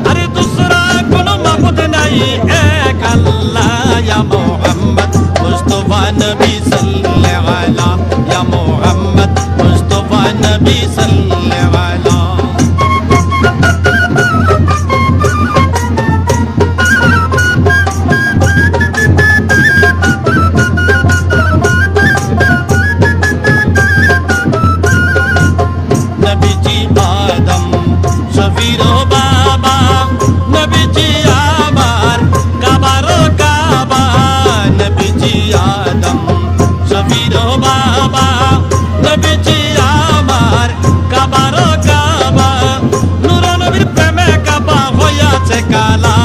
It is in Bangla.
আরে দুসরা কোনো মাবুদ নাই এক আল্লাহ ইয়া মুহাম্মদ মুস্তাফা নবী সাল্লাল্লাহু আলা ইয়া মুহাম্মদ মুস্তাফা নবী সাল্লাল্লাহু আলা নবীজি আদম শফির বাবা নবীজি আমার কাবারো কাবা নবীজি আদম শফির বাবা নবীজি আমার কাবারো কাবা নূর নবীর প্রেমে কাবা হইয়াছে কালা